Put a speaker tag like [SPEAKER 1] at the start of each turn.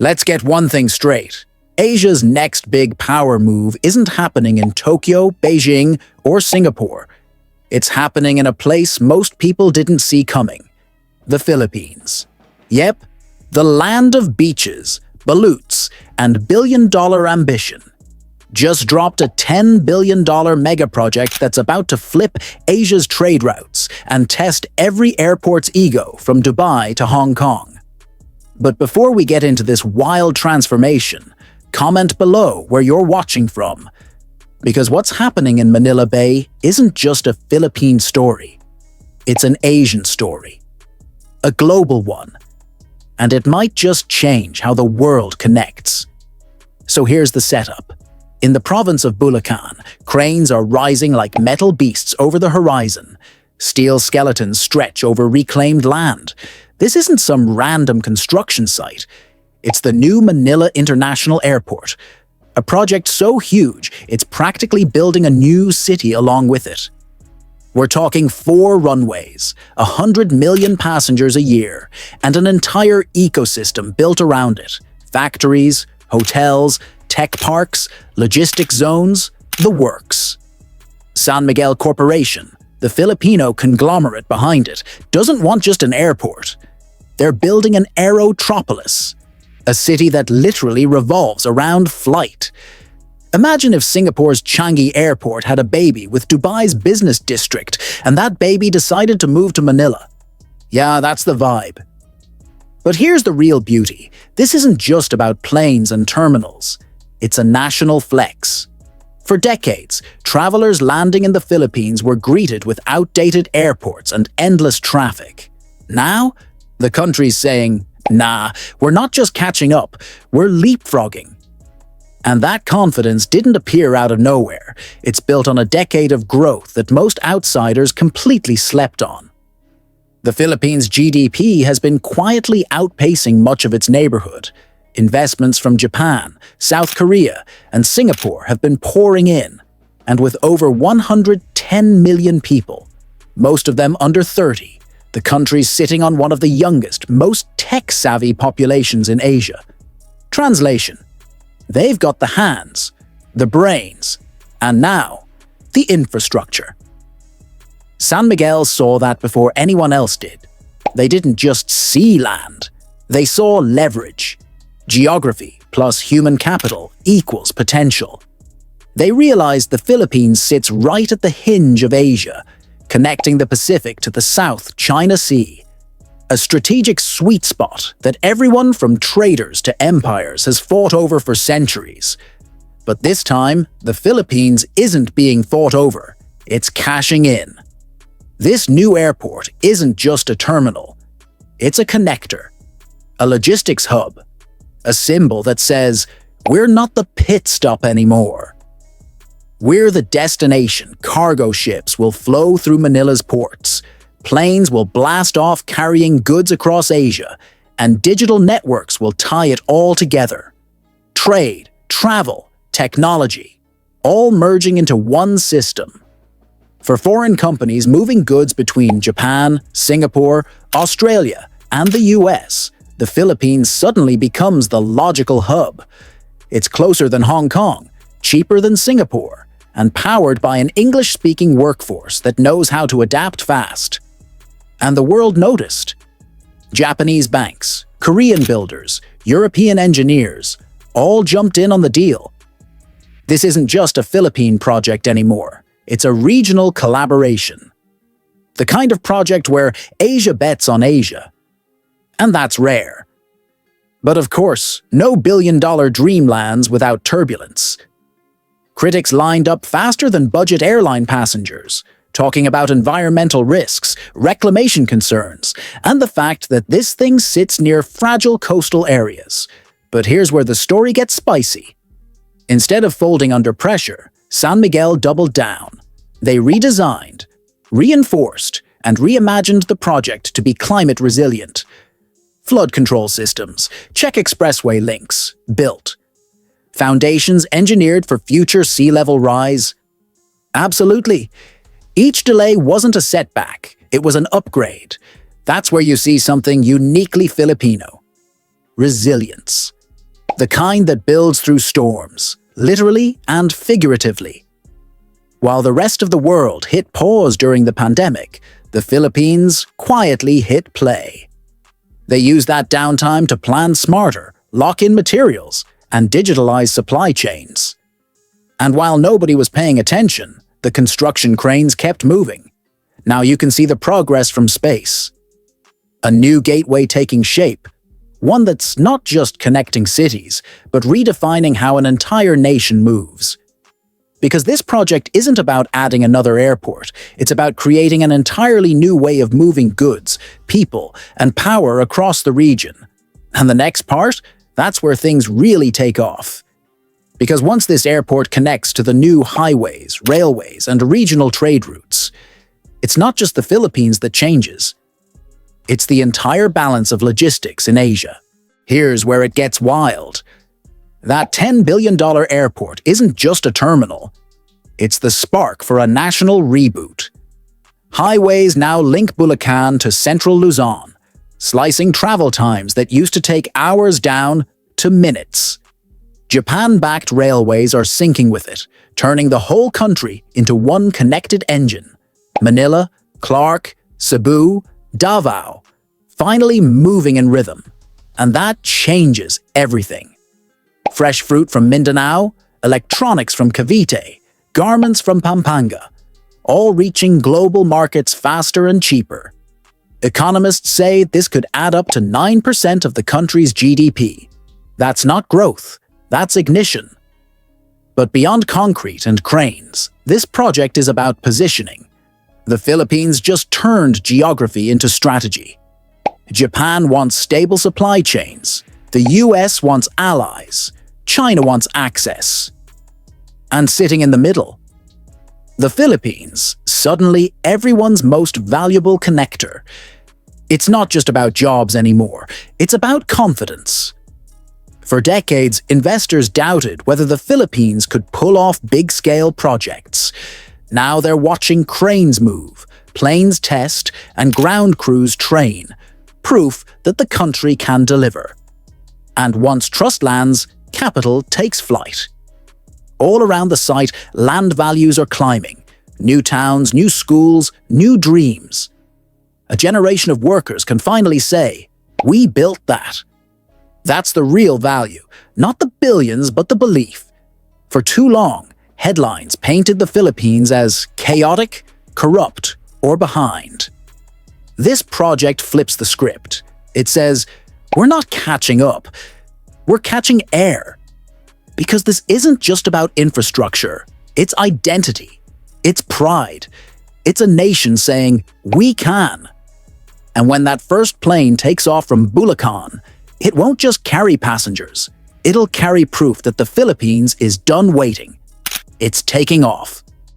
[SPEAKER 1] Let's get one thing straight. Asia's next big power move isn't happening in Tokyo, Beijing, or Singapore. It's happening in a place most people didn't see coming: the Philippines. Yep, the land of beaches, ballots, and billion-dollar ambition. Just dropped a $10 billion MegaProject that's about to flip Asia's trade routes and test every airport's ego from Dubai to Hong Kong. But before we get into this wild transformation, comment below where you're watching from. Because what's happening in Manila Bay isn't just a Philippine story. It's an Asian story. A global one. And it might just change how the world connects. So here's the setup. In the province of Bulacan, cranes are rising like metal beasts over the horizon. Steel skeletons stretch over reclaimed land. This isn't some random construction site. It's the new Manila International Airport, a project so huge it's practically building a new city along with it. We're talking 4 runways, 100 million passengers a year, and an entire ecosystem built around it. Factories, hotels, tech parks, logistics zones, the works. San Miguel Corporation, the Filipino conglomerate behind it, doesn't want just an airport. They're building an Aerotropolis, a city that literally revolves around flight. Imagine if Singapore's Changi Airport had a baby with Dubai's business district, and that baby decided to move to Manila. Yeah, that's the vibe. But here's the real beauty. This isn't just about planes and terminals. It's a national flex. For decades, travelers landing in the Philippines were greeted with outdated airports and endless traffic. Now, the country's saying, nah, we're not just catching up, we're leapfrogging. And that confidence didn't appear out of nowhere. It's built on a decade of growth that most outsiders completely slept on. The Philippines' GDP has been quietly outpacing much of its neighborhood. Investments from Japan, South Korea, and Singapore have been pouring in, and with over 110 million people, most of them under 30, the country's sitting on one of the youngest, most tech-savvy populations in Asia. Translation: they've got the hands, the brains, and now, the infrastructure. San Miguel saw that before anyone else did. They didn't just see land, they saw leverage. Geography plus human capital equals potential. They realized the Philippines sits right at the hinge of Asia, connecting the Pacific to the South China Sea. A strategic sweet spot that everyone from traders to empires has fought over for centuries. But this time, the Philippines isn't being fought over, it's cashing in. This new airport isn't just a terminal, it's a connector, a logistics hub, a symbol that says, we're not the pit stop anymore. We're the destination. Cargo ships will flow through Manila's ports. Planes will blast off carrying goods across Asia, and digital networks will tie it all together. Trade, travel, technology, all merging into one system. For foreign companies moving goods between Japan, Singapore, Australia, and the US, the Philippines suddenly becomes the logical hub. It's closer than Hong Kong, cheaper than Singapore, and powered by an English-speaking workforce that knows how to adapt fast. And the world noticed. Japanese banks, Korean builders, European engineers, all jumped in on the deal. This isn't just a Philippine project anymore. It's a regional collaboration. The kind of project where Asia bets on Asia. And that's rare. But of course, no billion-dollar dream lands without turbulence. Critics lined up faster than budget airline passengers, talking about environmental risks, reclamation concerns, and the fact that this thing sits near fragile coastal areas. But here's where the story gets spicy. Instead of folding under pressure, San Miguel doubled down. They redesigned, reinforced, and reimagined the project to be climate resilient. Flood control systems, check expressway links, built. Foundations engineered for future sea level rise. Absolutely. Each delay wasn't a setback, it was an upgrade. That's where you see something uniquely Filipino. Resilience. The kind that builds through storms, literally and figuratively. While the rest of the world hit pause during the pandemic, the Philippines quietly hit play. They used that downtime to plan smarter, lock in materials, and digitalize supply chains. And while nobody was paying attention, the construction cranes kept moving. Now you can see the progress from space. A new gateway taking shape, one that's not just connecting cities, but redefining how an entire nation moves. Because this project isn't about adding another airport, it's about creating an entirely new way of moving goods, people, and power across the region. And the next part? That's where things really take off. Because once this airport connects to the new highways, railways, and regional trade routes, it's not just the Philippines that changes. It's the entire balance of logistics in Asia. Here's where it gets wild. That $10 billion airport isn't just a terminal. It's the spark for a national reboot. Highways now link Bulacan to central Luzon, slicing travel times that used to take hours down to minutes. Japan-backed railways are syncing with it, turning the whole country into one connected engine. Manila, Clark, Cebu, Davao, finally moving in rhythm. And that changes everything. Fresh fruit from Mindanao, electronics from Cavite, garments from Pampanga, all reaching global markets faster and cheaper. Economists say this could add up to 9% of the country's GDP. That's not growth, that's ignition. But beyond concrete and cranes, this project is about positioning. The Philippines just turned geography into strategy. Japan wants stable supply chains. The US wants allies. China wants access. And sitting in the middle, the Philippines, suddenly everyone's most valuable connector. It's not just about jobs anymore, it's about confidence. For decades, investors doubted whether the Philippines could pull off big-scale projects. Now they're watching cranes move, planes test, and ground crews train. Proof that the country can deliver. And once trust lands, capital takes flight. All around the site, land values are climbing. New towns, new schools, new dreams. A generation of workers can finally say, "We built that." That's the real value, not the billions, but the belief. For too long, headlines painted the Philippines as chaotic, corrupt, or behind. This project flips the script. It says, we're not catching up, we're catching air. Because this isn't just about infrastructure, it's identity, it's pride, it's a nation saying, we can. And when that first plane takes off from Bulacan, it won't just carry passengers, it'll carry proof that the Philippines is done waiting. It's taking off.